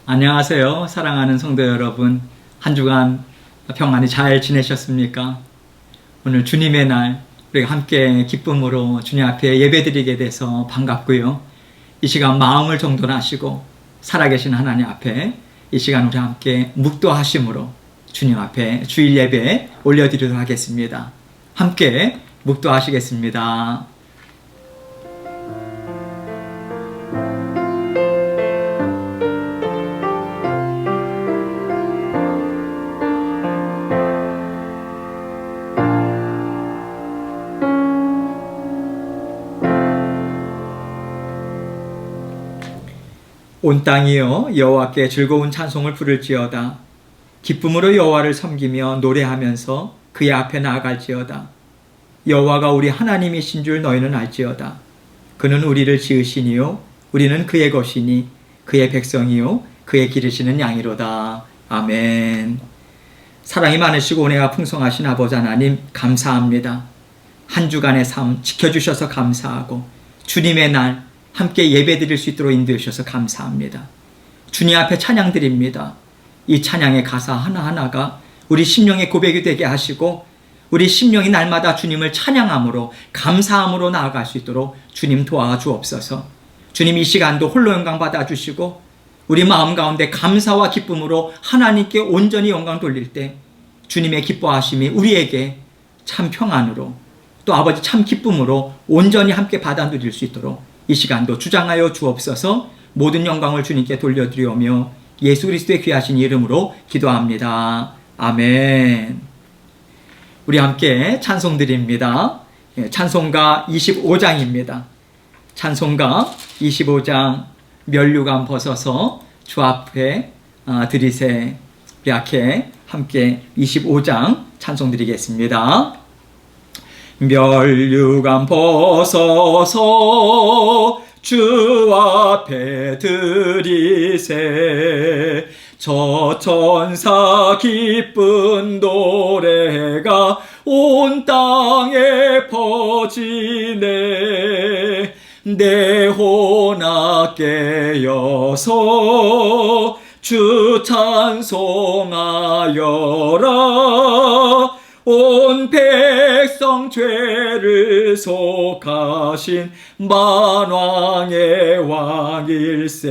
안녕하세요. 사랑하는 성도 여러분. 한 주간 평안히 잘 지내셨습니까? 오늘 주님의 날 우리가 함께 기쁨으로 주님 앞에 예배드리게 돼서 반갑고요. 이 시간 마음을 정돈하시고 살아계신 하나님 앞에 이 시간 우리 함께 묵도하심으로 주님 앞에 주일 예배 올려드리도록 하겠습니다. 함께 묵도하시겠습니다. 온 땅이여 여호와께 즐거운 찬송을 부를지어다. 기쁨으로 여호와를 섬기며 노래하면서 그의 앞에 나아갈지어다. 여호와가 우리 하나님이신 줄 너희는 알지어다. 그는 우리를 지으시니요 우리는 그의 것이니 그의 백성이요 그의 기르시는 양이로다. 아멘. 사랑이 많으시고 은혜가 풍성하신 아버지 하나님 감사합니다. 한 주간의 삶 지켜주셔서 감사하고 주님의 날 함께 예배드릴 수 있도록 인도해 주셔서 감사합니다. 주님 앞에 찬양드립니다. 이 찬양의 가사 하나하나가 우리 심령의 고백이 되게 하시고 우리 심령이 날마다 주님을 찬양함으로 감사함으로 나아갈 수 있도록 주님 도와주옵소서. 주님 이 시간도 홀로 영광 받아주시고 우리 마음 가운데 감사와 기쁨으로 하나님께 온전히 영광 돌릴 때 주님의 기뻐하심이 우리에게 참 평안으로 또 아버지 참 기쁨으로 온전히 함께 받아 누릴 수 있도록 이 시간도 주장하여 주옵소서. 모든 영광을 주님께 돌려드리오며 예수 그리스도의 귀하신 이름으로 기도합니다. 아멘. 우리 함께 찬송 드립니다. 찬송가 25장입니다. 찬송가 25장 면류관 벗어서 주 앞에 드리세. 우리 함께 25장 찬송 드리겠습니다. 면류관 벗어서 주 앞에 드리세. 저 천사 기쁜 노래가 온 땅에 퍼지네. 내 혼아 깨어서 주 찬송하여라. 온 백성 죄를 속하신 만왕의 왕일세.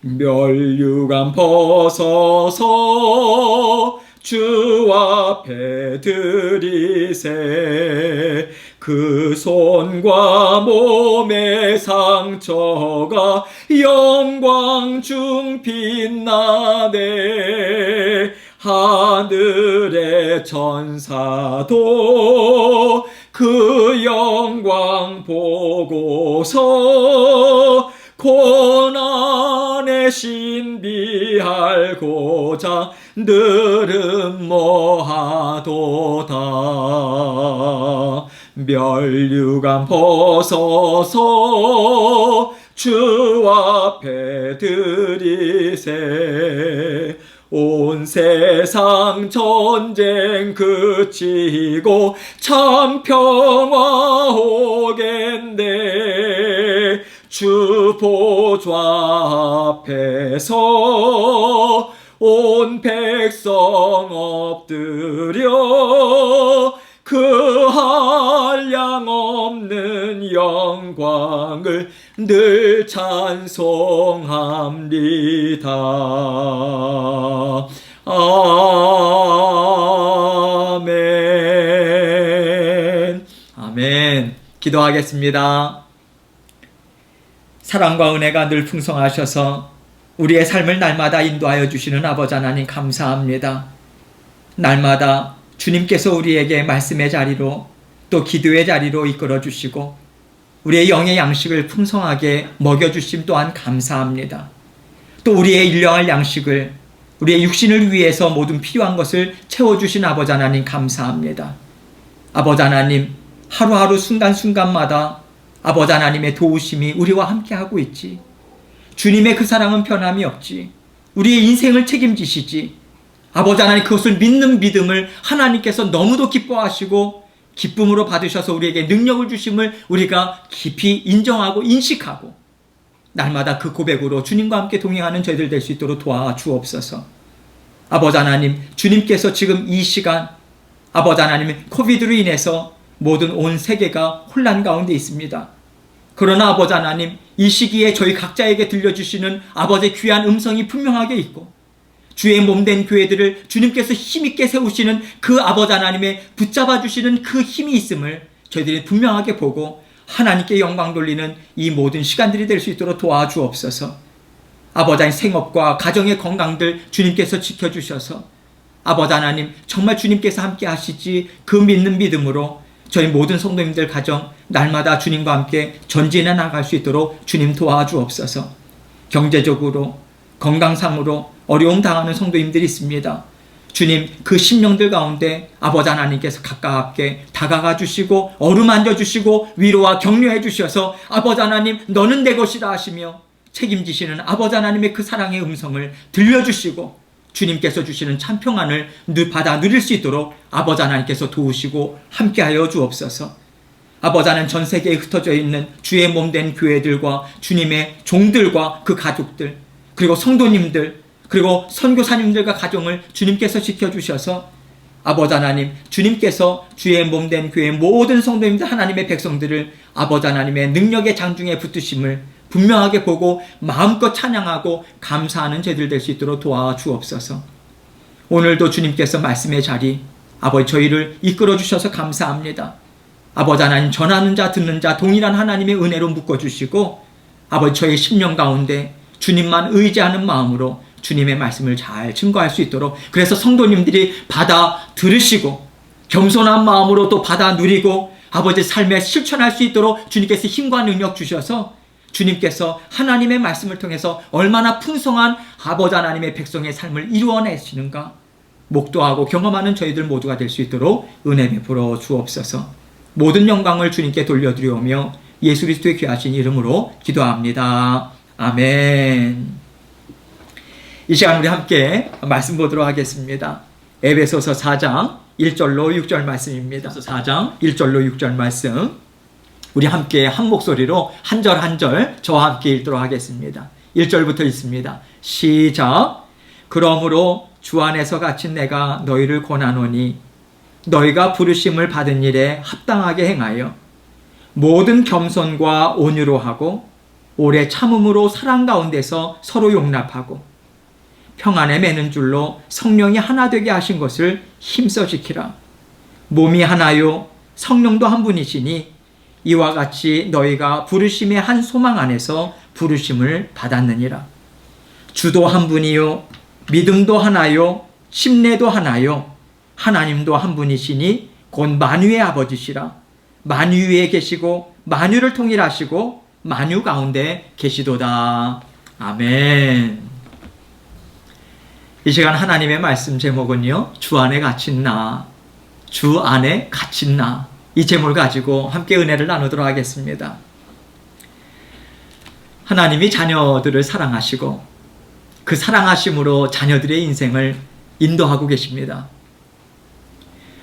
면류관 벗어서 주 앞에 드리세. 그 손과 몸의 상처가 영광 중 빛나네. 하늘의 천사도 그 영광 보고서 고난의 신비할고자 늘은 뭐하도다. 면류관 벗어서 주 앞에 드리세. 온 세상 전쟁 그치고 참 평화 오겠네. 주 보좌 앞에서 온 백성 엎드려 그 한량없는 영광을 늘 찬송합니다. 아멘. 아멘. 기도하겠습니다. 사랑과 은혜가 늘 풍성하셔서 우리의 삶을 날마다 인도하여 주시는 아버지 하나님 감사합니다. 날마다 주님께서 우리에게 말씀의 자리로 또 기도의 자리로 이끌어 주시고 우리의 영의 양식을 풍성하게 먹여주심 또한 감사합니다. 또 우리의 일용할 양식을 우리의 육신을 위해서 모든 필요한 것을 채워주신 아버지 하나님 감사합니다. 아버지 하나님 하루하루 순간순간마다 아버지 하나님의 도우심이 우리와 함께하고 있지. 주님의 그 사랑은 변함이 없지. 우리의 인생을 책임지시지. 아버지 하나님 그것을 믿는 믿음을 하나님께서 너무도 기뻐하시고 기쁨으로 받으셔서 우리에게 능력을 주심을 우리가 깊이 인정하고 인식하고 날마다 그 고백으로 주님과 함께 동행하는 저희들 될 수 있도록 도와주옵소서. 아버지 하나님, 주님께서 지금 이 시간 아버지 하나님 코비드로 인해서 모든 온 세계가 혼란 가운데 있습니다. 그러나 아버지 하나님, 이 시기에 저희 각자에게 들려주시는 아버지의 귀한 음성이 분명하게 있고 주의 몸된 교회들을 주님께서 힘있게 세우시는 그 아버지 하나님의 붙잡아 주시는 그 힘이 있음을 저희들이 분명하게 보고 하나님께 영광 돌리는 이 모든 시간들이 될 수 있도록 도와주옵소서. 아버지 하나님, 생업과 가정의 건강들 주님께서 지켜주셔서 아버지 하나님, 정말 주님께서 함께 하시지 그 믿는 믿음으로 저희 모든 성도님들 가정 날마다 주님과 함께 전진해 나갈 수 있도록 주님 도와주옵소서. 경제적으로 건강상으로 어려움 당하는 성도님들이 있습니다. 주님, 그 심령들 가운데 아버지 하나님께서 가깝게 다가가 주시고 어루만져 주시고 위로와 격려해 주셔서 아버지 하나님, 너는 내 것이라 하시며 책임지시는 아버지 하나님의 그 사랑의 음성을 들려주시고 주님께서 주시는 참 평안을 받아 누릴 수 있도록 아버지 하나님께서 도우시고 함께하여 주옵소서. 아버지 하나님, 전 세계에 흩어져 있는 주의 몸된 교회들과 주님의 종들과 그 가족들, 그리고 성도님들, 그리고 선교사님들과 가정을 주님께서 지켜주셔서 아버지 하나님, 주님께서 주의 몸된 교회 모든 성도님들, 하나님의 백성들을 아버지 하나님의 능력의 장중에 붙으심을 분명하게 보고 마음껏 찬양하고 감사하는 저희들 될 수 있도록 도와주옵소서. 오늘도 주님께서 말씀의 자리 아버지 저희를 이끌어 주셔서 감사합니다. 아버지 하나님, 전하는 자 듣는 자 동일한 하나님의 은혜로 묶어주시고 아버지 저희 심령 가운데 주님만 의지하는 마음으로 주님의 말씀을 잘 증거할 수 있도록, 그래서 성도님들이 받아 들으시고 겸손한 마음으로 또 받아 누리고 아버지 삶에 실천할 수 있도록 주님께서 힘과 능력 주셔서 주님께서 하나님의 말씀을 통해서 얼마나 풍성한 아버지 하나님의 백성의 삶을 이루어내시는가 목도하고 경험하는 저희들 모두가 될 수 있도록 은혜 베풀어 주옵소서. 모든 영광을 주님께 돌려드리오며 예수 그리스도의 귀하신 이름으로 기도합니다. 아멘. 이 시간 우리 함께 말씀 보도록 하겠습니다. 에베소서 4장 1절로 6절 말씀입니다. 4장 1절로 6절 말씀 우리 함께 한 목소리로 한 절 한 절 저와 함께 읽도록 하겠습니다. 1절부터 읽습니다. 시작. 그러므로 주 안에서 갇힌 내가 너희를 권하노니 너희가 부르심을 받은 일에 합당하게 행하여 모든 겸손과 온유로 하고 오래 참음으로 사랑 가운데서 서로 용납하고 평안에 매는 줄로 성령이 하나 되게 하신 것을 힘써 지키라. 몸이 하나요 성령도 한 분이시니 이와 같이 너희가 부르심의 한 소망 안에서 부르심을 받았느니라. 주도 한 분이요 믿음도 하나요 심례도 하나요 하나님도 한 분이시니 곧 만유의 아버지시라. 만유 위에 계시고 만유를 통일하시고 만유 가운데 계시도다. 아멘. 이 시간 하나님의 말씀 제목은요, 주 안에 갇힌 나, 주 안에 갇힌 나, 이 제목을 가지고 함께 은혜를 나누도록 하겠습니다. 하나님이 자녀들을 사랑하시고 그 사랑하심으로 자녀들의 인생을 인도하고 계십니다.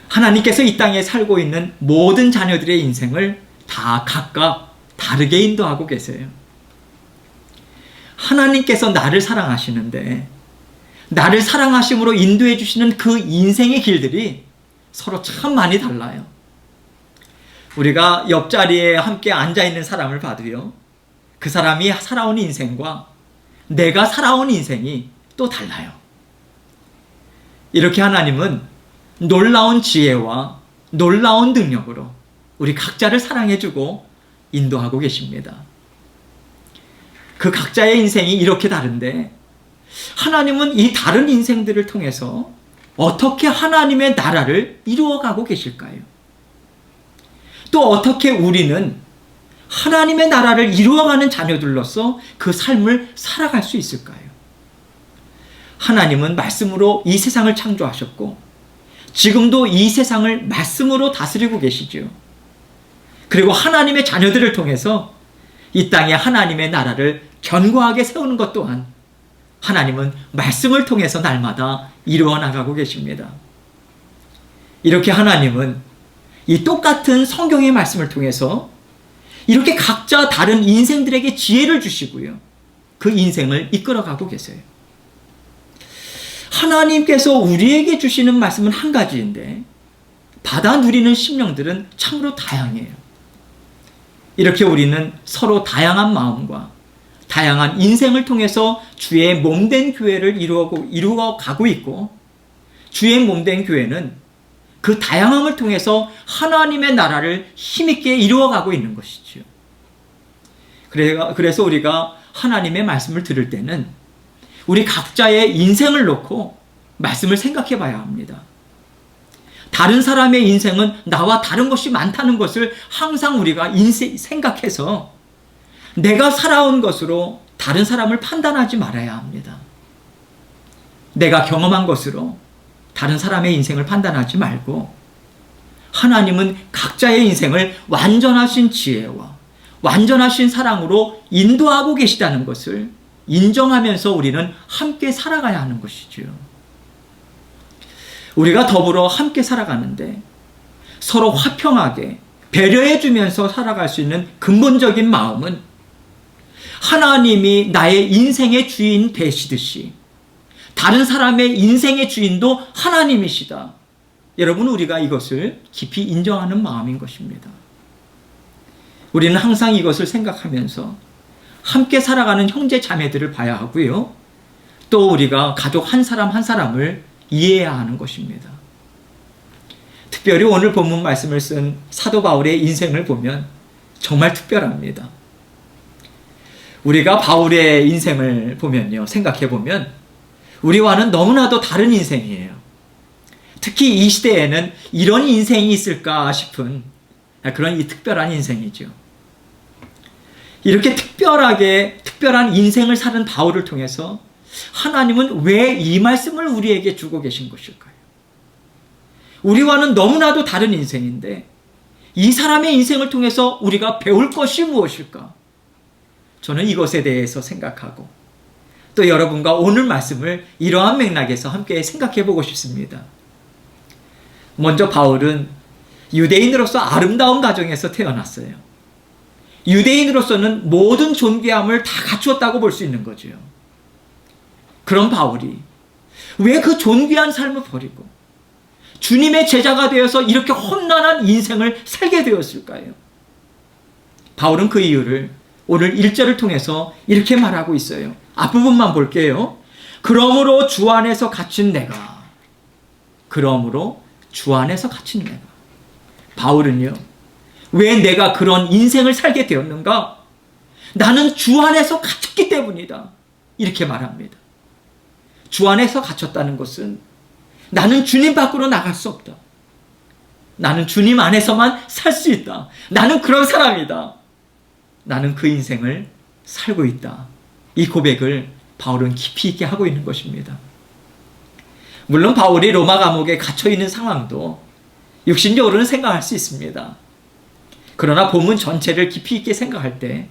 하나님께서 이 땅에 살고 있는 모든 자녀들의 인생을 다 각각 다르게 인도하고 계세요. 하나님께서 나를 사랑하시는데 나를 사랑하심으로 인도해 주시는 그 인생의 길들이 서로 참 많이 달라요. 우리가 옆자리에 함께 앉아있는 사람을 봐도요, 그 사람이 살아온 인생과 내가 살아온 인생이 또 달라요. 이렇게 하나님은 놀라운 지혜와 놀라운 능력으로 우리 각자를 사랑해주고 인도하고 계십니다. 그 각자의 인생이 이렇게 다른데 하나님은 이 다른 인생들을 통해서 어떻게 하나님의 나라를 이루어가고 계실까요? 또 어떻게 우리는 하나님의 나라를 이루어가는 자녀들로서 그 삶을 살아갈 수 있을까요? 하나님은 말씀으로 이 세상을 창조하셨고 지금도 이 세상을 말씀으로 다스리고 계시죠. 그리고 하나님의 자녀들을 통해서 이 땅에 하나님의 나라를 견고하게 세우는 것 또한 하나님은 말씀을 통해서 날마다 이루어 나가고 계십니다. 이렇게 하나님은 이 똑같은 성경의 말씀을 통해서 이렇게 각자 다른 인생들에게 지혜를 주시고요. 그 인생을 이끌어가고 계세요. 하나님께서 우리에게 주시는 말씀은 한 가지인데 받아 누리는 심령들은 참으로 다양해요. 이렇게 우리는 서로 다양한 마음과 다양한 인생을 통해서 주의 몸된 교회를 이루어가고 있고, 주의 몸된 교회는 그 다양함을 통해서 하나님의 나라를 힘있게 이루어가고 있는 것이죠. 그래서 우리가 하나님의 말씀을 들을 때는 우리 각자의 인생을 놓고 말씀을 생각해 봐야 합니다. 다른 사람의 인생은 나와 다른 것이 많다는 것을 항상 우리가 생각해서 내가 살아온 것으로 다른 사람을 판단하지 말아야 합니다. 내가 경험한 것으로 다른 사람의 인생을 판단하지 말고 하나님은 각자의 인생을 완전하신 지혜와 완전하신 사랑으로 인도하고 계시다는 것을 인정하면서 우리는 함께 살아가야 하는 것이죠. 우리가 더불어 함께 살아가는데 서로 화평하게 배려해 주면서 살아갈 수 있는 근본적인 마음은 하나님이 나의 인생의 주인 되시듯이 다른 사람의 인생의 주인도 하나님이시다. 여러분, 우리가 이것을 깊이 인정하는 마음인 것입니다. 우리는 항상 이것을 생각하면서 함께 살아가는 형제 자매들을 봐야 하고요. 또 우리가 가족 한 사람 한 사람을 이해해야 하는 것입니다. 특별히 오늘 본문 말씀을 쓴 사도 바울의 인생을 보면 정말 특별합니다. 우리가 바울의 인생을 보면요, 생각해 보면 우리와는 너무나도 다른 인생이에요. 특히 이 시대에는 이런 인생이 있을까 싶은 그런 특별한 인생이죠. 이렇게 특별한 인생을 사는 바울을 통해서 하나님은 왜 이 말씀을 우리에게 주고 계신 것일까요? 우리와는 너무나도 다른 인생인데 이 사람의 인생을 통해서 우리가 배울 것이 무엇일까? 저는 이것에 대해서 생각하고 또 여러분과 오늘 말씀을 이러한 맥락에서 함께 생각해 보고 싶습니다. 먼저 바울은 유대인으로서 아름다운 가정에서 태어났어요. 유대인으로서는 모든 존귀함을 다 갖추었다고 볼 수 있는 거죠. 그런 바울이 왜 그 존귀한 삶을 버리고 주님의 제자가 되어서 이렇게 험난한 인생을 살게 되었을까요? 바울은 그 이유를 오늘 1절을 통해서 이렇게 말하고 있어요. 앞부분만 볼게요. 그러므로 주 안에서 갇힌 내가. 바울은요, 왜 내가 그런 인생을 살게 되었는가? 나는 주 안에서 갇혔기 때문이다. 이렇게 말합니다. 주 안에서 갇혔다는 것은 나는 주님 밖으로 나갈 수 없다. 나는 주님 안에서만 살 수 있다. 나는 그런 사람이다. 나는 그 인생을 살고 있다. 이 고백을 바울은 깊이 있게 하고 있는 것입니다. 물론 바울이 로마 감옥에 갇혀 있는 상황도 육신적으로는 생각할 수 있습니다. 그러나 본문 전체를 깊이 있게 생각할 때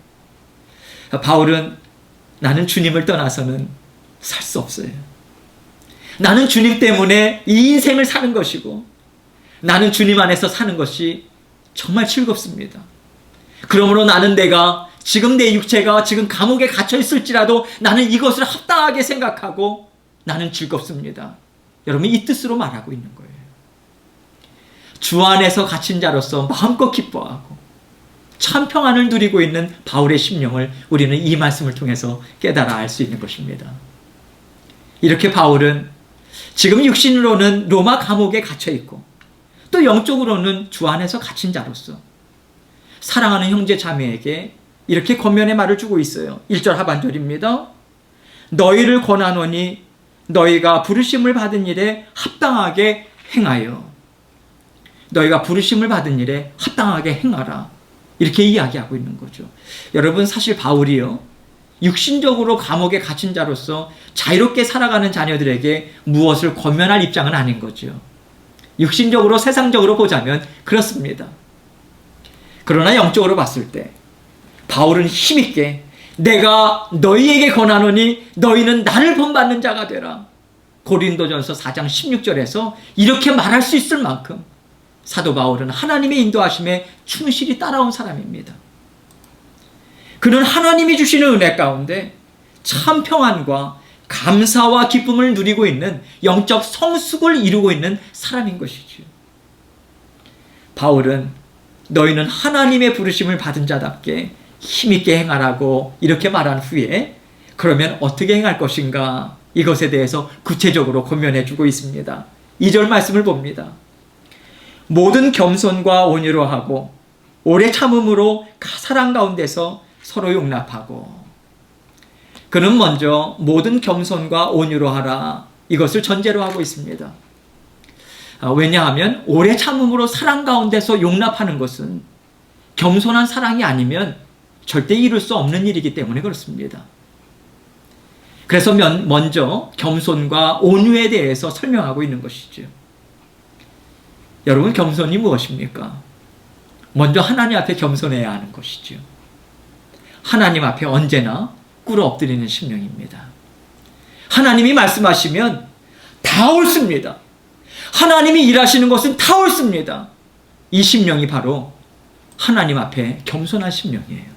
바울은 나는 주님을 떠나서는 살 수 없어요. 나는 주님 때문에 이 인생을 사는 것이고 나는 주님 안에서 사는 것이 정말 즐겁습니다. 그러므로 나는 지금 내 육체가 지금 감옥에 갇혀 있을지라도 나는 이것을 합당하게 생각하고 나는 즐겁습니다. 여러분, 이 뜻으로 말하고 있는 거예요. 주 안에서 갇힌 자로서 마음껏 기뻐하고 참 평안을 누리고 있는 바울의 심령을 우리는 이 말씀을 통해서 깨달아 알 수 있는 것입니다. 이렇게 바울은 지금 육신으로는 로마 감옥에 갇혀 있고 또 영적으로는 주 안에서 갇힌 자로서 사랑하는 형제 자매에게 이렇게 권면의 말을 주고 있어요. 1절 하반절입니다. 너희를 권하노니 너희가 부르심을 받은 일에 합당하게 행하여. 너희가 부르심을 받은 일에 합당하게 행하라. 이렇게 이야기하고 있는 거죠. 여러분, 사실 바울이요, 육신적으로 감옥에 갇힌 자로서 자유롭게 살아가는 자녀들에게 무엇을 권면할 입장은 아닌 거죠. 육신적으로 세상적으로 보자면 그렇습니다. 그러나 영적으로 봤을 때 바울은 힘있게 내가 너희에게 권하노니 너희는 나를 본받는 자가 되라. 고린도전서 4장 16절에서 이렇게 말할 수 있을 만큼 사도 바울은 하나님의 인도하심에 충실히 따라온 사람입니다. 그는 하나님이 주시는 은혜 가운데 참 평안과 감사와 기쁨을 누리고 있는 영적 성숙을 이루고 있는 사람인 것이지요. 바울은 너희는 하나님의 부르심을 받은 자답게 힘있게 행하라고 이렇게 말한 후에 그러면 어떻게 행할 것인가 이것에 대해서 구체적으로 권면해 주고 있습니다. 2절 말씀을 봅니다. 모든 겸손과 온유로 하고 오래 참음으로 사랑 가운데서 서로 용납하고. 그는 먼저 모든 겸손과 온유로 하라 이것을 전제로 하고 있습니다. 왜냐하면 오래 참음으로 사랑 가운데서 용납하는 것은 겸손한 사랑이 아니면 절대 이룰 수 없는 일이기 때문에 그렇습니다. 그래서 먼저 겸손과 온유에 대해서 설명하고 있는 것이죠. 여러분, 겸손이 무엇입니까? 먼저 하나님 앞에 겸손해야 하는 것이죠. 하나님 앞에 언제나 꿇어 엎드리는 심령입니다. 하나님이 말씀하시면 다 옳습니다. 하나님이 일하시는 것은 다 옳습니다. 이 심령이 바로 하나님 앞에 겸손한 심령이에요.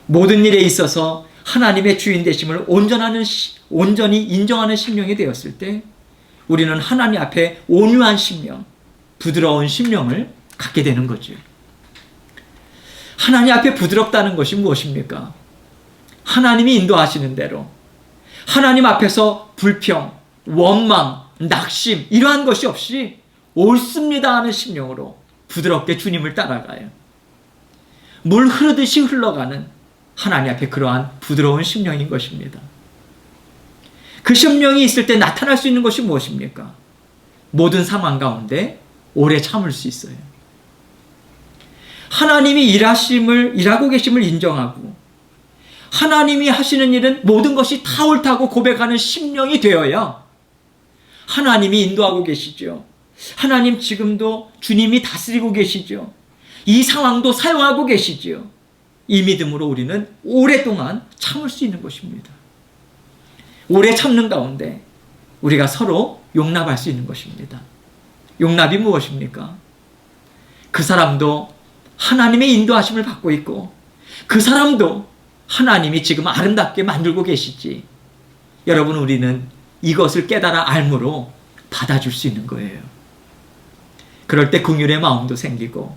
모든 일에 있어서 하나님의 주인 되심을 온전히 인정하는 심령이 되었을 때 우리는 하나님 앞에 온유한 심령, 부드러운 심령을 갖게 되는 거죠. 하나님 앞에 부드럽다는 것이 무엇입니까? 하나님이 인도하시는 대로 하나님 앞에서 불평, 원망, 낙심 이러한 것이 없이 옳습니다 하는 심령으로 부드럽게 주님을 따라가요. 물 흐르듯이 흘러가는 하나님 앞에 그러한 부드러운 심령인 것입니다. 그 심령이 있을 때 나타날 수 있는 것이 무엇입니까? 모든 상황 가운데 오래 참을 수 있어요. 하나님이 일하고 계심을 인정하고 하나님이 하시는 일은 모든 것이 다 옳다고 고백하는 심령이 되어야 하나님이 인도하고 계시죠. 하나님 지금도 주님이 다스리고 계시죠. 이 상황도 사용하고 계시죠. 이 믿음으로 우리는 오랫동안 참을 수 있는 것입니다. 오래 참는 가운데 우리가 서로 용납할 수 있는 것입니다. 용납이 무엇입니까? 그 사람도 하나님의 인도하심을 받고 있고 그 사람도 하나님이 지금 아름답게 만들고 계시지. 여러분, 우리는 이것을 깨달아 알므로 받아줄 수 있는 거예요. 그럴 때 긍휼의 마음도 생기고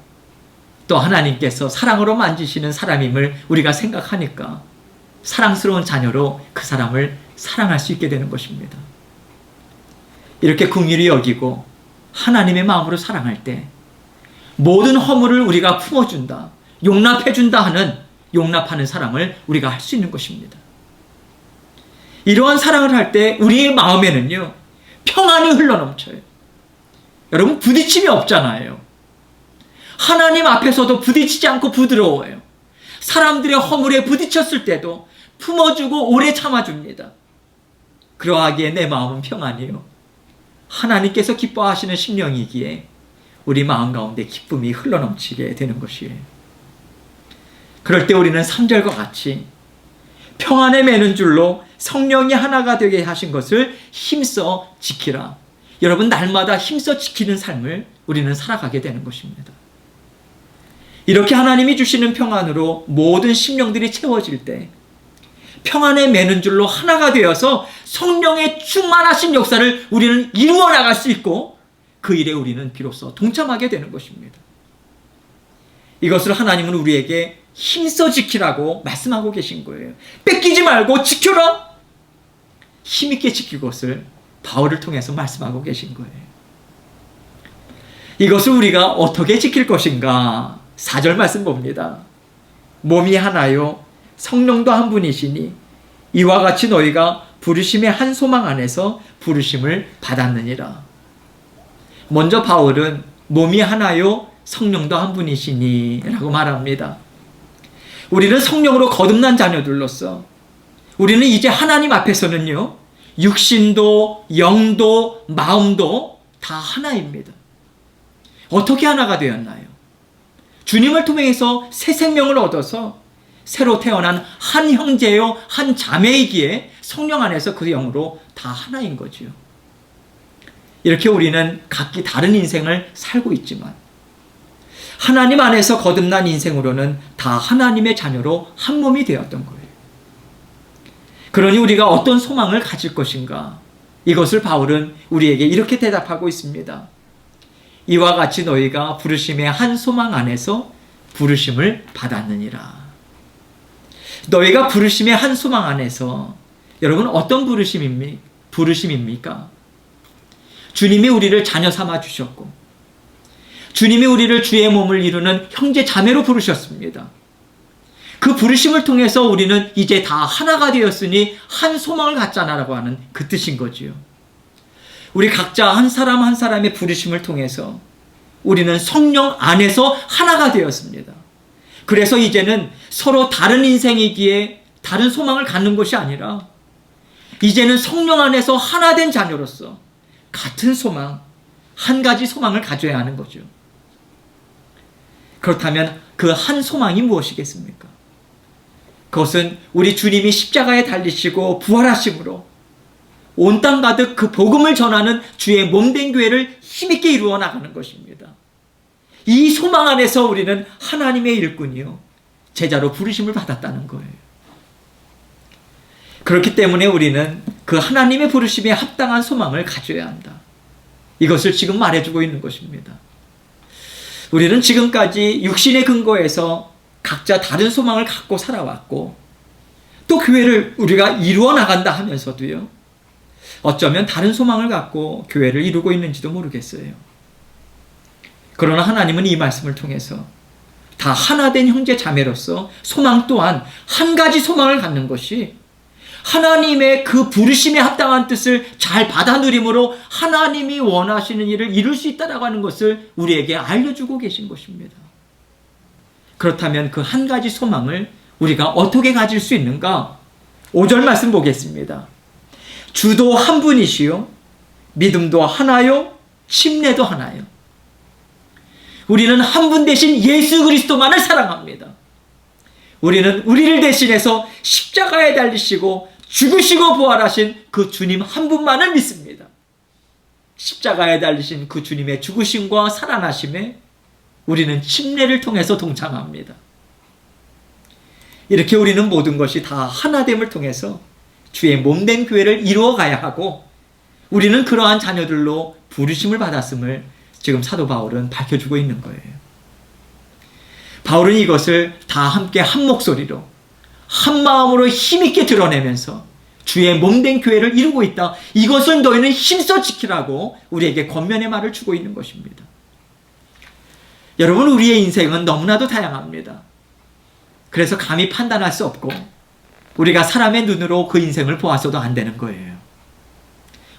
또 하나님께서 사랑으로 만지시는 사람임을 우리가 생각하니까 사랑스러운 자녀로 그 사람을 사랑할 수 있게 되는 것입니다. 이렇게 긍휼히 여기고 하나님의 마음으로 사랑할 때 모든 허물을 우리가 품어준다, 용납해준다 하는 용납하는 사랑을 우리가 할 수 있는 것입니다. 이러한 사랑을 할 때 우리의 마음에는요 평안이 흘러넘쳐요. 여러분, 부딪힘이 없잖아요. 하나님 앞에서도 부딪히지 않고 부드러워요. 사람들의 허물에 부딪혔을 때도 품어주고 오래 참아줍니다. 그러하기에 내 마음은 평안이요. 하나님께서 기뻐하시는 심령이기에 우리 마음 가운데 기쁨이 흘러넘치게 되는 것이에요. 그럴 때 우리는 3절과 같이 평안에 매는 줄로 성령이 하나가 되게 하신 것을 힘써 지키라. 여러분, 날마다 힘써 지키는 삶을 우리는 살아가게 되는 것입니다. 이렇게 하나님이 주시는 평안으로 모든 심령들이 채워질 때 평안에 매는 줄로 하나가 되어서 성령의 충만하신 역사를 우리는 이루어 나갈 수 있고 그 일에 우리는 비로소 동참하게 되는 것입니다. 이것을 하나님은 우리에게 힘써 지키라고 말씀하고 계신 거예요. 뺏기지 말고 지켜라. 힘있게 지킬 것을 바울을 통해서 말씀하고 계신 거예요. 이것을 우리가 어떻게 지킬 것인가? 4절 말씀 봅니다. 몸이 하나요 성령도 한 분이시니 이와 같이 너희가 부르심의 한 소망 안에서 부르심을 받았느니라. 먼저 바울은 몸이 하나요 성령도 한 분이시니 라고 말합니다. 우리는 성령으로 거듭난 자녀들로서 우리는 이제 하나님 앞에서는요 육신도 영도 마음도 다 하나입니다. 어떻게 하나가 되었나요? 주님을 통해서 새 생명을 얻어서 새로 태어난 한 형제요 한 자매이기에 성령 안에서 그 영으로 다 하나인 거죠. 이렇게 우리는 각기 다른 인생을 살고 있지만 하나님 안에서 거듭난 인생으로는 다 하나님의 자녀로 한 몸이 되었던 거예요. 그러니 우리가 어떤 소망을 가질 것인가? 이것을 바울은 우리에게 이렇게 대답하고 있습니다. 이와 같이 너희가 부르심의 한 소망 안에서 부르심을 받았느니라. 너희가 부르심의 한 소망 안에서, 여러분 어떤 부르심입니까? 주님이 우리를 자녀 삼아 주셨고, 주님이 우리를 주의 몸을 이루는 형제 자매로 부르셨습니다. 그 부르심을 통해서 우리는 이제 다 하나가 되었으니 한 소망을 갖자라고 하는 그 뜻인 거지요. 우리 각자 한 사람 한 사람의 부르심을 통해서 우리는 성령 안에서 하나가 되었습니다. 그래서 이제는 서로 다른 인생이기에 다른 소망을 갖는 것이 아니라 이제는 성령 안에서 하나 된 자녀로서 같은 소망, 한 가지 소망을 가져야 하는 거죠. 그렇다면 그 한 소망이 무엇이겠습니까? 그것은 우리 주님이 십자가에 달리시고 부활하심으로 온 땅 가득 그 복음을 전하는 주의 몸된 교회를 힘있게 이루어 나가는 것입니다. 이 소망 안에서 우리는 하나님의 일꾼이요, 제자로 부르심을 받았다는 거예요. 그렇기 때문에 우리는 그 하나님의 부르심에 합당한 소망을 가져야 한다. 이것을 지금 말해주고 있는 것입니다. 우리는 지금까지 육신의 근거에서 각자 다른 소망을 갖고 살아왔고, 또 교회를 우리가 이루어 나간다 하면서도요, 어쩌면 다른 소망을 갖고 교회를 이루고 있는지도 모르겠어요. 그러나 하나님은 이 말씀을 통해서 다 하나 된 형제 자매로서 소망 또한 한 가지 소망을 갖는 것이 하나님의 그 부르심에 합당한 뜻을 잘 받아 누림으로 하나님이 원하시는 일을 이룰 수 있다라고 하는 것을 우리에게 알려주고 계신 것입니다. 그렇다면 그 한 가지 소망을 우리가 어떻게 가질 수 있는가? 5절 말씀 보겠습니다. 주도 한 분이시요, 믿음도 하나요, 침례도 하나요. 우리는 한 분 대신 예수 그리스도만을 사랑합니다. 우리는 우리를 대신해서 십자가에 달리시고 죽으시고 부활하신 그 주님 한 분만을 믿습니다. 십자가에 달리신 그 주님의 죽으심과 살아나심에 우리는 침례를 통해서 동참합니다. 이렇게 우리는 모든 것이 다 하나됨을 통해서 주의 몸된 교회를 이루어가야 하고, 우리는 그러한 자녀들로 부르심을 받았음을 지금 사도 바울은 밝혀주고 있는 거예요. 바울은 이것을 다 함께 한 목소리로 한 마음으로 힘있게 드러내면서 주의 몸된 교회를 이루고 있다, 이것을 너희는 힘써 지키라고 우리에게 권면의 말을 주고 있는 것입니다. 여러분, 우리의 인생은 너무나도 다양합니다. 그래서 감히 판단할 수 없고 우리가 사람의 눈으로 그 인생을 보아서도 안 되는 거예요.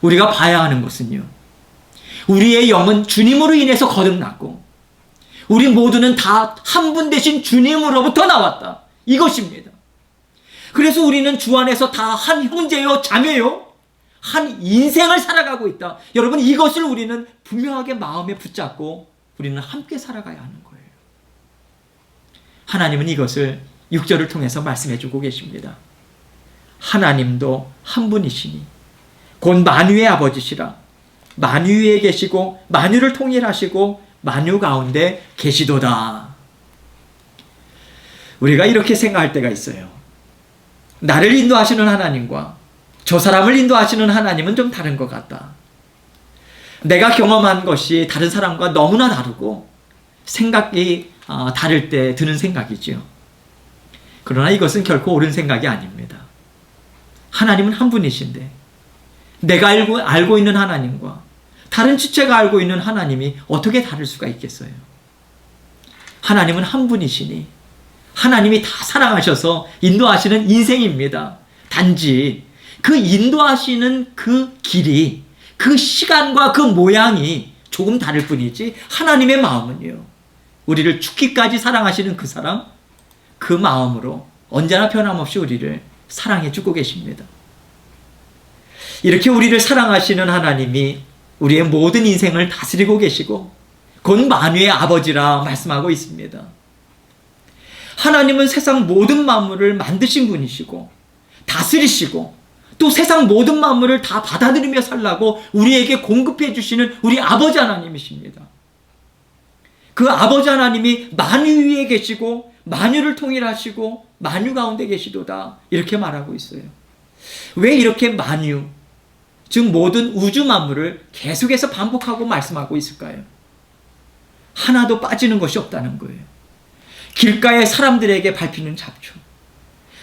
우리가 봐야 하는 것은요, 우리의 영은 주님으로 인해서 거듭났고 우리 모두는 다 한 분 대신 주님으로부터 나왔다, 이것입니다. 그래서 우리는 주 안에서 다 한 형제요, 자매요, 한 인생을 살아가고 있다. 여러분, 이것을 우리는 분명하게 마음에 붙잡고 우리는 함께 살아가야 하는 거예요. 하나님은 이것을 6절을 통해서 말씀해 주고 계십니다. 하나님도 한 분이시니 곧 만유의 아버지시라. 만유 위에 계시고 만유를 통일하시고 만유 가운데 계시도다. 우리가 이렇게 생각할 때가 있어요. 나를 인도하시는 하나님과 저 사람을 인도하시는 하나님은 좀 다른 것 같다. 내가 경험한 것이 다른 사람과 너무나 다르고 생각이 다를 때 드는 생각이지요. 그러나 이것은 결코 옳은 생각이 아닙니다. 하나님은 한 분이신데 내가 알고 있는 하나님과 다른 지체가 알고 있는 하나님이 어떻게 다를 수가 있겠어요? 하나님은 한 분이시니 하나님이 다 사랑하셔서 인도하시는 인생입니다. 단지 그 인도하시는 그 길이, 그 시간과 그 모양이 조금 다를 뿐이지 하나님의 마음은요, 우리를 죽기까지 사랑하시는 그 사랑, 그 마음으로 언제나 변함없이 우리를 사랑해 주고 계십니다. 이렇게 우리를 사랑하시는 하나님이 우리의 모든 인생을 다스리고 계시고 곧 만유의 아버지라 말씀하고 있습니다. 하나님은 세상 모든 만물을 만드신 분이시고 다스리시고 또 세상 모든 만물을 다 받아들이며 살라고 우리에게 공급해 주시는 우리 아버지 하나님이십니다. 그 아버지 하나님이 만유 위에 계시고 만유를 통일하시고 만유 가운데 계시도다 이렇게 말하고 있어요. 왜 이렇게 만유, 즉 모든 우주 만물을 계속해서 반복하고 말씀하고 있을까요? 하나도 빠지는 것이 없다는 거예요. 길가의 사람들에게 밟히는 잡초,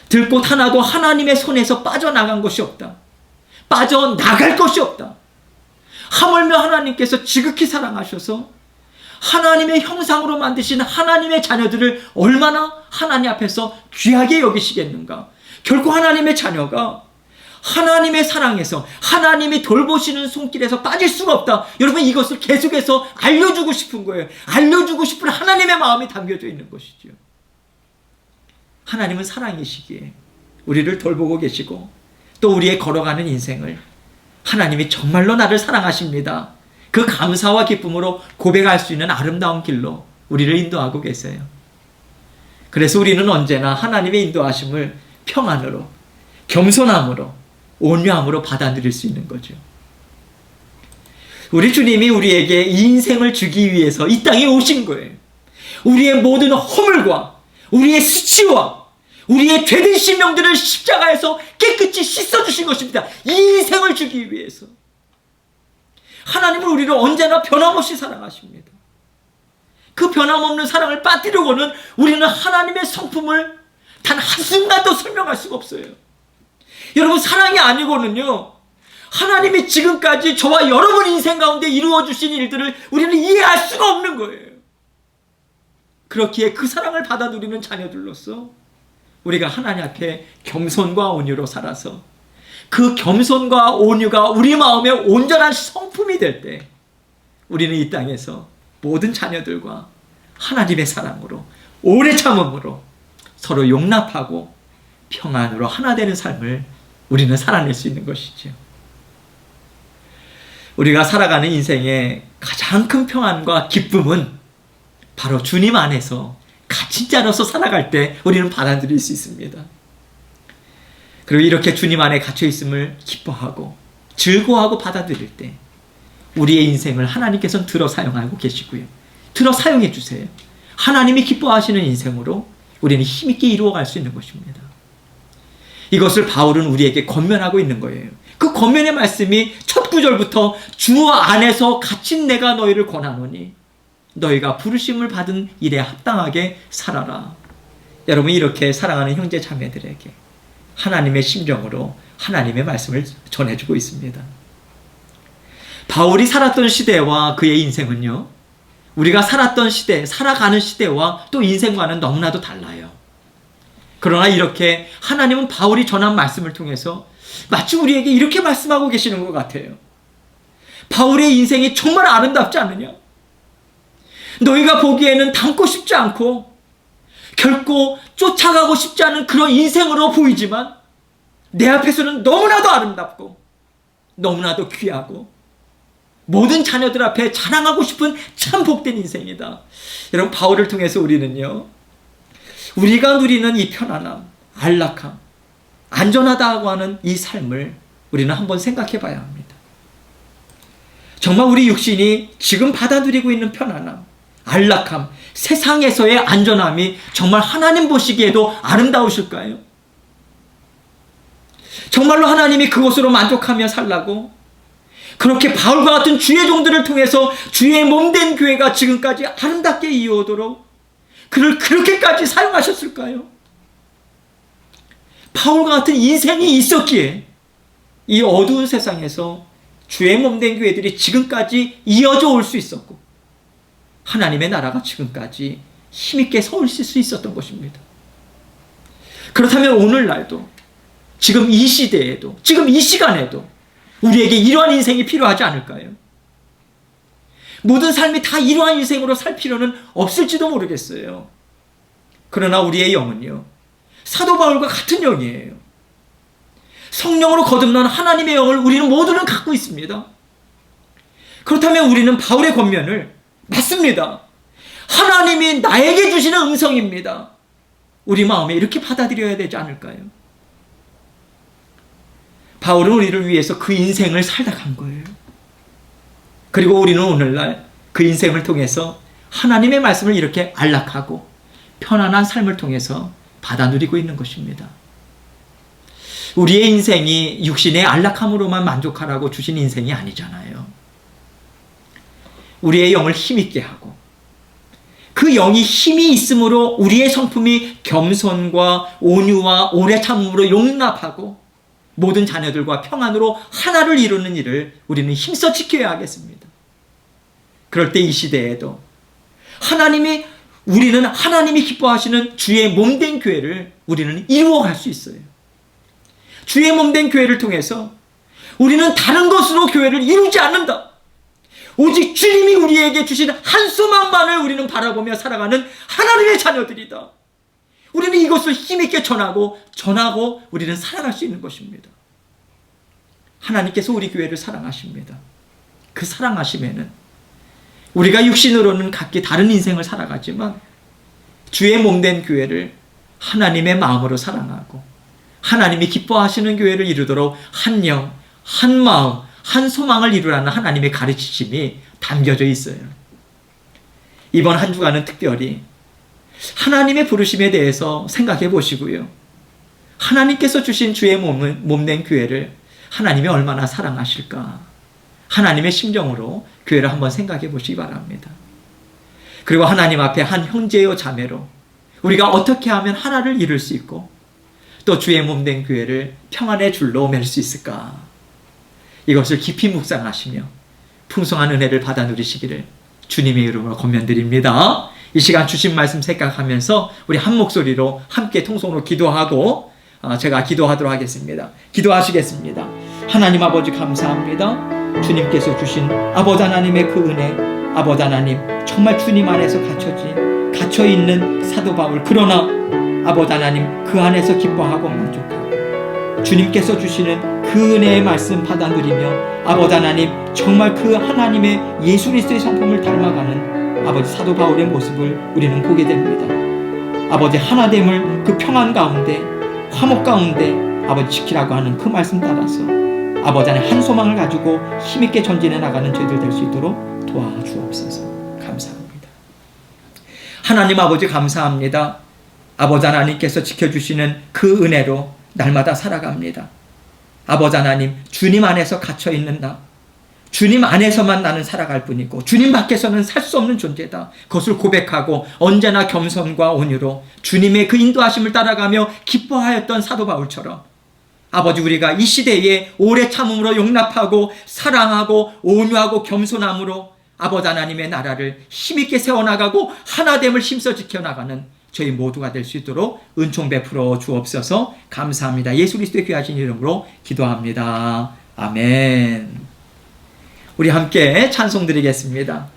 들꽃 하나도 하나님의 손에서 빠져나간 것이 없다. 빠져나갈 것이 없다. 하물며 하나님께서 지극히 사랑하셔서 하나님의 형상으로 만드신 하나님의 자녀들을 얼마나 하나님 앞에서 귀하게 여기시겠는가. 결코 하나님의 자녀가 하나님의 사랑에서 하나님이 돌보시는 손길에서 빠질 수가 없다. 여러분, 이것을 계속해서 알려주고 싶은 거예요. 알려주고 싶은 하나님의 마음이 담겨져 있는 것이죠. 하나님은 사랑이시기에 우리를 돌보고 계시고 또 우리의 걸어가는 인생을 하나님이 정말로 나를 사랑하십니다. 그 감사와 기쁨으로 고백할 수 있는 아름다운 길로 우리를 인도하고 계세요. 그래서 우리는 언제나 하나님의 인도하심을 평안으로, 겸손함으로, 온유함으로 받아들일 수 있는 거죠. 우리 주님이 우리에게 이 인생을 주기 위해서 이 땅에 오신 거예요. 우리의 모든 허물과 우리의 수치와 우리의 죄된 심령들을 십자가에서 깨끗이 씻어주신 것입니다. 이 인생을 주기 위해서. 하나님은 우리를 언제나 변함없이 사랑하십니다. 그 변함없는 사랑을 빠뜨리고는 우리는 하나님의 성품을 단 한순간도 설명할 수가 없어요. 여러분, 사랑이 아니고는요, 하나님이 지금까지 저와 여러분 인생 가운데 이루어주신 일들을 우리는 이해할 수가 없는 거예요. 그렇기에 그 사랑을 받아 누리는 자녀들로서 우리가 하나님 앞에 겸손과 온유로 살아서 그 겸손과 온유가 우리 마음의 온전한 성품이 될 때 우리는 이 땅에서 모든 자녀들과 하나님의 사랑으로 오래 참음으로 서로 용납하고 평안으로 하나 되는 삶을 우리는 살아낼 수 있는 것이죠. 우리가 살아가는 인생의 가장 큰 평안과 기쁨은 바로 주님 안에서 갇힌 자로서 살아갈 때 우리는 받아들일 수 있습니다. 그리고 이렇게 주님 안에 갇혀 있음을 기뻐하고 즐거워하고 받아들일 때 우리의 인생을 하나님께서는 들어 사용하고 계시고요. 들어 사용해 주세요. 하나님이 기뻐하시는 인생으로 우리는 힘있게 이루어갈 수 있는 것입니다. 이것을 바울은 우리에게 권면하고 있는 거예요. 그 권면의 말씀이 첫 구절부터 주 안에서 갇힌 내가 너희를 권하노니 너희가 부르심을 받은 일에 합당하게 살아라. 여러분, 이렇게 사랑하는 형제 자매들에게 하나님의 심정으로 하나님의 말씀을 전해주고 있습니다. 바울이 살았던 시대와 그의 인생은요, 우리가 살았던 시대, 살아가는 시대와 또 인생과는 너무나도 달라요. 그러나 이렇게 하나님은 바울이 전한 말씀을 통해서 마치 우리에게 이렇게 말씀하고 계시는 것 같아요. 바울의 인생이 정말 아름답지 않느냐? 너희가 보기에는 닮고 싶지 않고 결코 쫓아가고 싶지 않은 그런 인생으로 보이지만 내 앞에서는 너무나도 아름답고 너무나도 귀하고 모든 자녀들 앞에 자랑하고 싶은 참 복된 인생이다. 여러분, 바울을 통해서 우리는요, 우리가 누리는 이 편안함, 안락함, 안전하다고 하는 이 삶을 우리는 한번 생각해 봐야 합니다. 정말 우리 육신이 지금 받아들이고 있는 편안함, 안락함, 세상에서의 안전함이 정말 하나님 보시기에도 아름다우실까요? 정말로 하나님이 그것으로 만족하며 살라고 그렇게 바울과 같은 주의 종들을 통해서 주의 몸된 교회가 지금까지 아름답게 이어오도록 그를 그렇게까지 사용하셨을까요? 바울과 같은 인생이 있었기에 이 어두운 세상에서 주의 몸된 교회들이 지금까지 이어져 올 수 있었고 하나님의 나라가 지금까지 힘있게 서 있을 수 있었던 것입니다. 그렇다면 오늘날도 지금 이 시대에도 지금 이 시간에도 우리에게 이러한 인생이 필요하지 않을까요? 모든 삶이 다 이러한 인생으로 살 필요는 없을지도 모르겠어요. 그러나 우리의 영은요, 사도 바울과 같은 영이에요. 성령으로 거듭난 하나님의 영을 우리는 모두는 갖고 있습니다. 그렇다면 우리는 바울의 권면을 맞습니다. 하나님이 나에게 주시는 음성입니다. 우리 마음에 이렇게 받아들여야 되지 않을까요? 바울은 우리를 위해서 그 인생을 살다 간 거예요. 그리고 우리는 오늘날 그 인생을 통해서 하나님의 말씀을 이렇게 안락하고 편안한 삶을 통해서 받아 누리고 있는 것입니다. 우리의 인생이 육신의 안락함으로만 만족하라고 주신 인생이 아니잖아요. 우리의 영을 힘있게 하고 그 영이 힘이 있으므로 우리의 성품이 겸손과 온유와 오래 참음으로 용납하고 모든 자녀들과 평안으로 하나를 이루는 일을 우리는 힘써 지켜야 하겠습니다. 그럴 때 이 시대에도 우리는 하나님이 기뻐하시는 주의 몸된 교회를 우리는 이루어갈 수 있어요. 주의 몸된 교회를 통해서 우리는 다른 것으로 교회를 이루지 않는다. 오직 주님이 우리에게 주신 한 소망만을 우리는 바라보며 살아가는 하나님의 자녀들이다. 우리는 이것을 힘있게 전하고 우리는 살아갈 수 있는 것입니다. 하나님께서 우리 교회를 사랑하십니다. 그 사랑하심에는 우리가 육신으로는 각기 다른 인생을 살아가지만 주의 몸된 교회를 하나님의 마음으로 사랑하고 하나님이 기뻐하시는 교회를 이루도록 한 영, 한 마음, 한 소망을 이루라는 하나님의 가르치심이 담겨져 있어요. 이번 한 주간은 특별히 하나님의 부르심에 대해서 생각해 보시고요. 하나님께서 주신 주의 몸된 교회를 하나님이 얼마나 사랑하실까? 하나님의 심정으로 교회를 한번 생각해 보시기 바랍니다. 그리고 하나님 앞에 한 형제요 자매로 우리가 어떻게 하면 하나를 이룰 수 있고 또 주의 몸된 교회를 평안의 줄로 맬 수 있을까? 이것을 깊이 묵상하시며 풍성한 은혜를 받아 누리시기를 주님의 이름으로 권면드립니다. 이 시간 주신 말씀 생각하면서 우리 한 목소리로 함께 통성으로 기도하고 제가 기도하도록 하겠습니다. 기도하시겠습니다. 하나님 아버지 감사합니다. 주님께서 주신 아버지 하나님의 그 은혜, 아버지 하나님 정말 주님 안에서 갇혀있는 사도 바울, 그러나 아버지 하나님 그 안에서 기뻐하고 만족하고 주님께서 주시는 그 은혜의 말씀 받아 누리며 아버지 하나님 정말 그 하나님의 예수 그리스도의 성품을 닮아가는 아버지 사도 바울의 모습을 우리는 보게 됩니다. 아버지 하나됨을 그 평안 가운데 화목 가운데 아버지 지키라고 하는 그 말씀 따라서 아버지 하나님 한 소망을 가지고 힘있게 전진해 나가는 저희들 될 수 있도록 도와주옵소서. 감사합니다. 하나님 아버지 감사합니다. 아버지 하나님께서 지켜주시는 그 은혜로 날마다 살아갑니다. 아버지 하나님 주님 안에서 갇혀있는 나, 주님 안에서만 나는 살아갈 뿐이고 주님 밖에서는 살 수 없는 존재다. 그것을 고백하고 언제나 겸손과 온유로 주님의 그 인도하심을 따라가며 기뻐하였던 사도 바울처럼 아버지 우리가 이 시대에 오래 참음으로 용납하고 사랑하고 온유하고 겸손함으로 아버지 하나님의 나라를 힘있게 세워나가고 하나됨을 힘써 지켜나가는 저희 모두가 될 수 있도록 은총 베풀어 주옵소서. 감사합니다. 예수 그리스도의 귀하신 이름으로 기도합니다. 아멘. 우리 함께 찬송 드리겠습니다.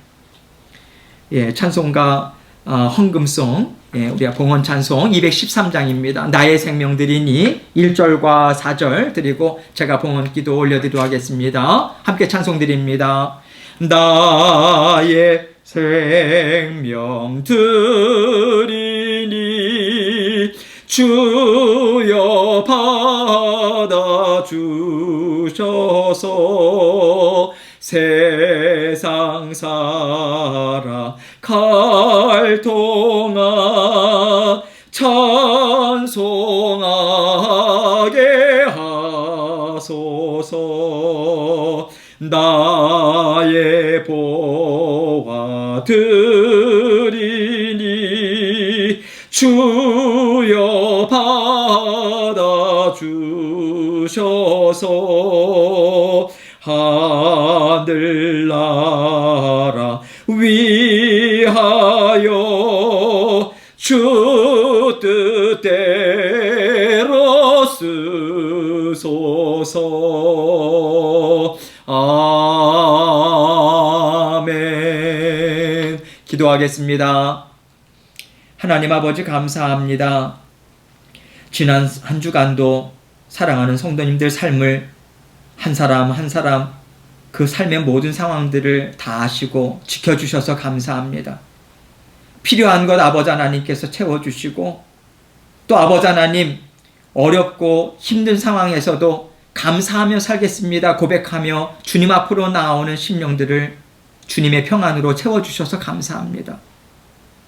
찬송가 헌금송, 우리가 봉헌 찬송 213장입니다. 나의 생명 드리니 1절과 4절 드리고 제가 봉헌 기도 올려드리도록 하겠습니다. 함께 찬송 드립니다. 나의 생명 드리니 주여 받아 주셔서 세상 살아갈 동안 찬송하게 하소서. 나의 보화 드리니 주여 받아 주셔서 하늘나라 위하여 주 뜻대로 쓰소서. 아멘. 기도하겠습니다. 하나님 아버지 감사합니다. 지난 한 주간도 사랑하는 성도님들 삶을 한 사람 한 사람 그 삶의 모든 상황들을 다 아시고 지켜주셔서 감사합니다. 필요한 것 아버지 하나님께서 채워주시고 또 아버지 하나님 어렵고 힘든 상황에서도 감사하며 살겠습니다 고백하며 주님 앞으로 나아오는 심령들을 주님의 평안으로 채워주셔서 감사합니다.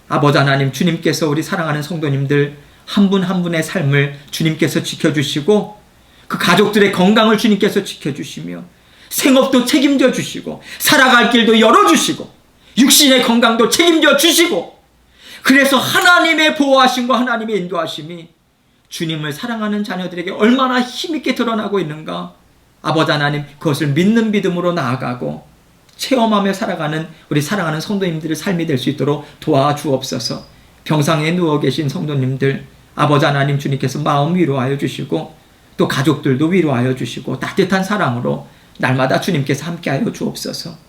아버지 하나님, 주님께서 우리 사랑하는 성도님들 한 분 한 분의 삶을 주님께서 지켜주시고 그 가족들의 건강을 주님께서 지켜주시며 생업도 책임져 주시고 살아갈 길도 열어주시고 육신의 건강도 책임져 주시고, 그래서 하나님의 보호하심과 하나님의 인도하심이 주님을 사랑하는 자녀들에게 얼마나 힘있게 드러나고 있는가. 아버지 하나님, 그것을 믿는 믿음으로 나아가고 체험하며 살아가는 우리 사랑하는 성도님들의 삶이 될 수 있도록 도와주옵소서. 병상에 누워 계신 성도님들, 아버지 하나님, 주님께서 마음 위로하여 주시고 또 가족들도 위로하여 주시고 따뜻한 사랑으로 날마다 주님께서 함께하여 주옵소서.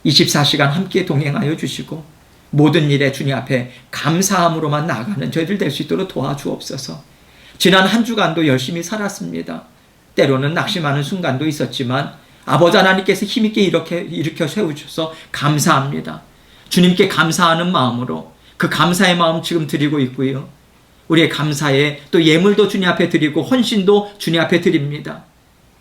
24시간 함께 동행하여 주시고 모든 일에 주님 앞에 감사함으로만 나아가는 저희들 될 수 있도록 도와주옵소서. 지난 한 주간도 열심히 살았습니다. 때로는 낙심하는 순간도 있었지만 아버지 하나님께서 힘있게 일으켜 세우셔서 감사합니다. 주님께 감사하는 마음으로 그 감사의 마음 지금 드리고 있고요. 우리의 감사에 또 예물도 주님 앞에 드리고 헌신도 주님 앞에 드립니다.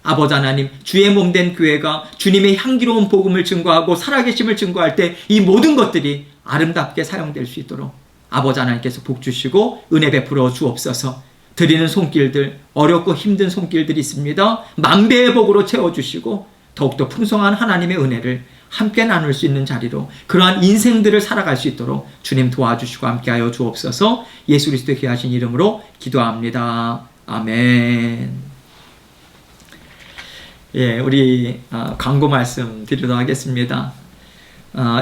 아버지 하나님, 주의 몸된 교회가 주님의 향기로운 복음을 증거하고 살아계심을 증거할 때 이 모든 것들이 아름답게 사용될 수 있도록 아버지 하나님께서 복 주시고 은혜 베풀어 주옵소서. 드리는 손길들, 어렵고 힘든 손길들이 있습니다. 만배의 복으로 채워주시고 더욱더 풍성한 하나님의 은혜를 함께 나눌 수 있는 자리로 그러한 인생들을 살아갈 수 있도록 주님 도와주시고 함께하여 주옵소서. 예수 그리스도의 귀하신 이름으로 기도합니다. 아멘. 예, 우리 광고 말씀 드리도록 하겠습니다.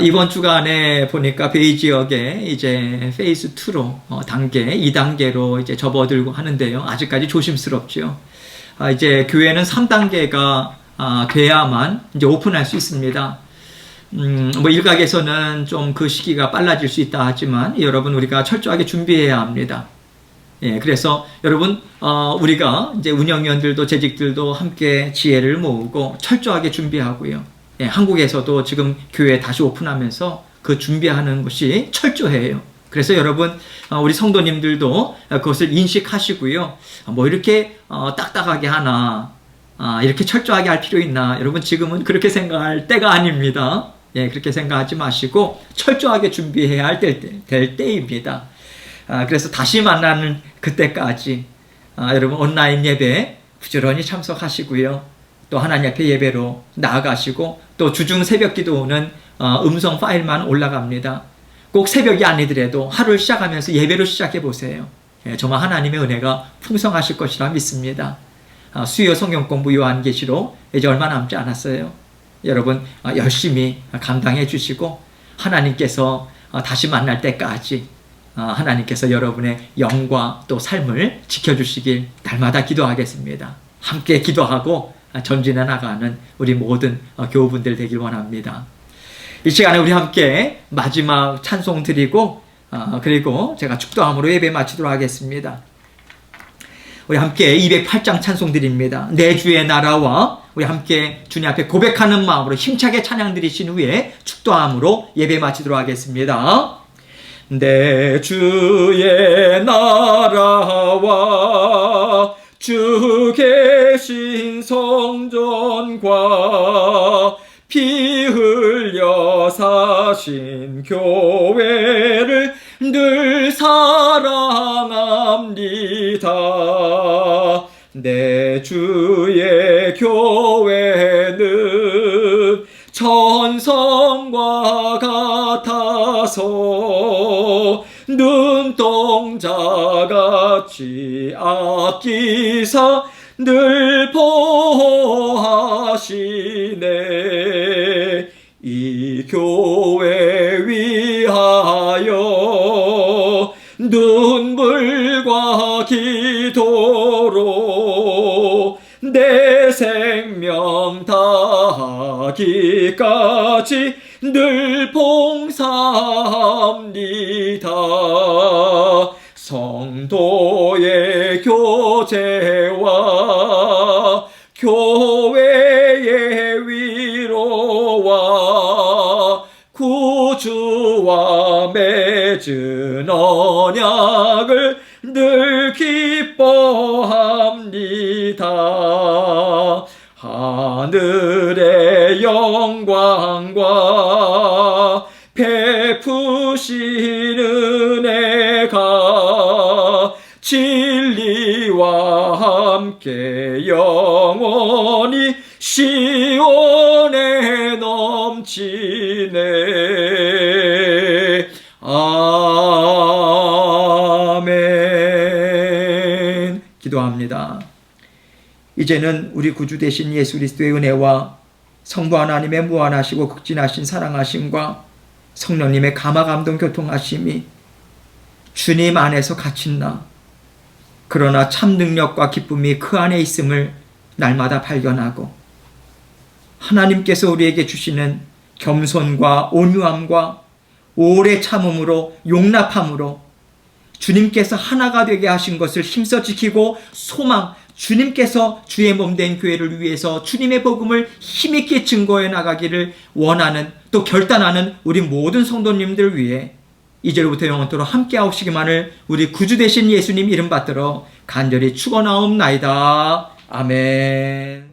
이번 주간에 보니까 베이 지역에 이제 페이스 2로 단계 2단계로 이제 접어들고 하는데요. 아직까지 조심스럽죠. 이제 교회는 3단계가 돼야만 이제 오픈할 수 있습니다. 뭐 일각에서는 좀 그 시기가 빨라질 수 있다 하지만 여러분, 우리가 철저하게 준비해야 합니다. 예, 그래서 여러분, 우리가 이제 운영위원들도 재직들도 함께 지혜를 모으고 철저하게 준비하고요. 예, 한국에서도 지금 교회 다시 오픈하면서 그 준비하는 것이 철저해요. 그래서 여러분, 우리 성도님들도 그것을 인식하시고요. 뭐 이렇게 딱딱하게 하나, 이렇게 철저하게 할 필요 있나? 여러분, 지금은 그렇게 생각할 때가 아닙니다. 예, 그렇게 생각하지 마시고 철저하게 준비해야 될 때입니다. 그래서 다시 만나는 그때까지 여러분, 온라인 예배 부지런히 참석하시고요. 또 하나님 앞에 예배로 나아가시고 또 주중 새벽 기도는 음성 파일만 올라갑니다. 꼭 새벽이 아니더라도 하루를 시작하면서 예배로 시작해 보세요. 예, 정말 하나님의 은혜가 풍성하실 것이라 믿습니다. 수요 성경 공부 요한계시록 이제 얼마 남지 않았어요. 여러분, 열심히 감당해 주시고 하나님께서 다시 만날 때까지 하나님께서 여러분의 영과 또 삶을 지켜주시길 날마다 기도하겠습니다. 함께 기도하고 전진해 나가는 우리 모든 교우분들 되길 원합니다. 이 시간에 우리 함께 마지막 찬송 드리고 그리고 제가 축도함으로 예배 마치도록 하겠습니다. 우리 함께 208장 찬송 드립니다. 내 주의 나라와 우리 함께 주님 앞에 고백하는 마음으로 힘차게 찬양 드리신 후에 축도함으로 예배 마치도록 하겠습니다. 내 주의 나라와 주 계신 성전과 피 흘려 사신 교회를 늘 사랑합니다. 내 주의 교회는 천성과 같아서 눈동자같이 아끼사 늘 보호하시네. 이 교회 위하여 눈물과 기도로 내 생명 다하기까지 늘 봉사합니다. 성도의 교제와 교회의 위로와 구주와 맺은 언약을 늘 기뻐합니다. 하늘의 영광 영광과 베푸신 은혜가 진리와 함께 영원히 시온에 넘치네. 아멘. 기도합니다. 이제는 우리 구주 되신 예수 그리스도의 은혜와 성부 하나님의 무한하시고 극진하신 사랑하심과 성령님의 감화 감동 교통하심이 주님 안에서 갇힌나 그러나 참 능력과 기쁨이 그 안에 있음을 날마다 발견하고 하나님께서 우리에게 주시는 겸손과 온유함과 오래 참음으로 용납함으로 주님께서 하나가 되게 하신 것을 힘써 지키고 소망, 주님께서 주의 몸된 교회를 위해서 주님의 복음을 힘있게 증거해 나가기를 원하는 또 결단하는 우리 모든 성도님들 위해 이제로부터 영원토록 함께 하시기만을 우리 구주 되신 예수님 이름 받들어 간절히 축원하옵나이다. 아멘.